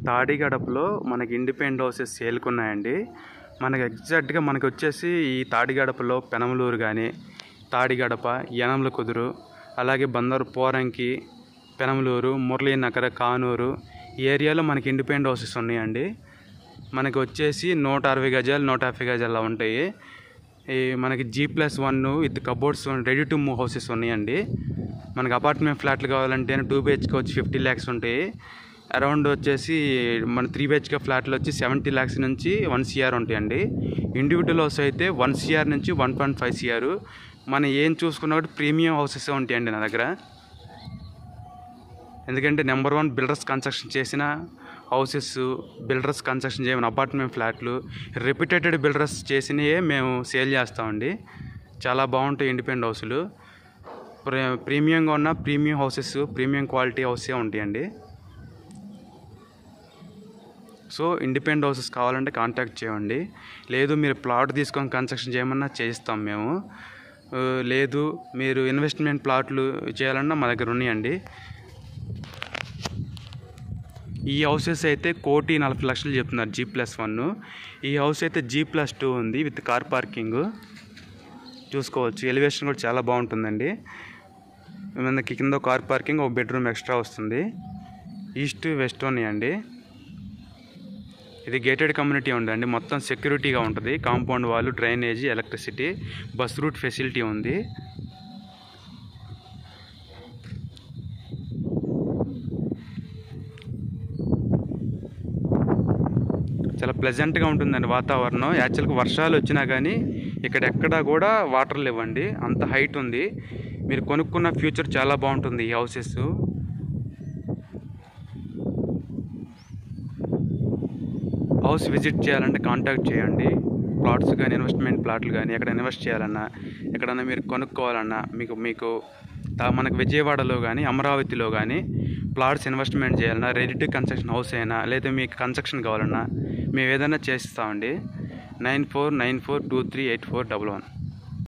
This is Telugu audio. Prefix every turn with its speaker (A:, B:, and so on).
A: తాడిగడపలో మనకి ఇండిపెండెంట్ హౌసెస్ సేల్కున్నాయండి. మనకి ఎగ్జాక్ట్గా మనకి వచ్చేసి ఈ తాడిగడపలో పెనమలూరు కానీ, తాడిగడప, యనమల కుదురు, అలాగే బందరు పోరంకి, పెనమలూరు, మురళీనగర్, కానూరు ఈ ఏరియాలో మనకి ఇండిపెండెంట్ హౌసెస్ ఉన్నాయండి. మనకి వచ్చేసి 160 గజాలు 150 గజాల్లో ఉంటాయి. ఈ మనకి G+1 with cupboards ready to move houses ఉన్నాయండి. మనకి అపార్ట్మెంట్ ఫ్లాట్లు కావాలంటే 2 BHK వచ్చి 50 lakhs ఉంటాయి. అరౌండ్ వచ్చేసి మన 3 BHK ఫ్లాట్లు వచ్చి 70 lakhs నుంచి 1 CR ఉంటాయండి. ఇండివిజువల్ హౌస్ అయితే 1 CR నుంచి 1.5 CR. మనం ఏం చూసుకున్నా కూడా ప్రీమియం హౌసెస్ ఉంటాయండి నా దగ్గర. ఎందుకంటే నెంబర్ 1 బిల్డర్స్ కన్స్ట్రక్షన్ చేసిన హౌసెస్, బిల్డర్స్ కన్స్ట్రక్షన్ చేయమని అపార్ట్మెంట్ ఫ్లాట్లు, రెప్యూటెడ్ బిల్డర్స్ చేసినవే మేము సేల్ చేస్తామండి. చాలా బాగుంటాయి ఇండిపెండెంట్ హౌసులు. ప్రీమియంగా ఉన్న ప్రీమియం హౌసెస్, ప్రీమియం క్వాలిటీ హౌసే ఉంటాయండి. సో ఇండిపెండెంట్ హౌసెస్ కావాలంటే కాంటాక్ట్ చేయండి. లేదు మీరు ప్లాట్ తీసుకొని కన్స్ట్రక్షన్ చేయమన్నా చేయిస్తాం మేము. లేదు మీరు ఇన్వెస్ట్మెంట్ ప్లాట్లు చేయాలన్నా మా దగ్గర ఉన్నాయండి. ఈ హౌసెస్ అయితే 1,40,00,000 చెప్తున్నారు G+1. ఈ హౌస్ అయితే G+2 ఉంది విత్ కార్ పార్కింగ్. చూసుకోవచ్చు, ఎలివేషన్ కూడా చాలా బాగుంటుందండి. మనకి కింద కార్ పార్కింగ్, ఒక బెడ్రూమ్ ఎక్స్ట్రా వస్తుంది. ఈస్ట్ వెస్ట్ ఉన్నాయండి. ఇది గేటెడ్ కమ్యూనిటీ ఉందండి. మొత్తం సెక్యూరిటీగా ఉంటుంది. కాంపౌండ్ వాళ్ళు, drainage, electricity, bus route facility ఉంది. చాలా ప్లెజెంట్గా ఉంటుందండి వాతావరణం. యాక్చువల్గా వర్షాలు వచ్చినా కానీ ఇక్కడెక్కడా కూడా వాటర్ లేవండి, అంత హైట్ ఉంది. మీరు కొనుక్కున్న ఫ్యూచర్ చాలా బాగుంటుంది ఈ హౌసెస్. హౌస్ విజిట్ చేయాలంటే కాంటాక్ట్ చేయండి. ప్లాట్స్ కానీ, ఇన్వెస్ట్మెంట్ ప్లాట్లు కానీ, ఎక్కడ ఇన్వెస్ట్ చేయాలన్నా, ఎక్కడన్నా మీరు కొనుక్కోవాలన్నా, మీకు మనకు విజయవాడలో కానీ, అమరావతిలో కానీ ప్లాట్స్ ఇన్వెస్ట్మెంట్ చేయాలన్నా, రెడీ టు కన్స్ట్రక్షన్ హౌస్ అయినా, లేదా మీకు కన్స్ట్రక్షన్ కావాలన్నా మేము ఏదైనా చేస్తామండి. 9494238411.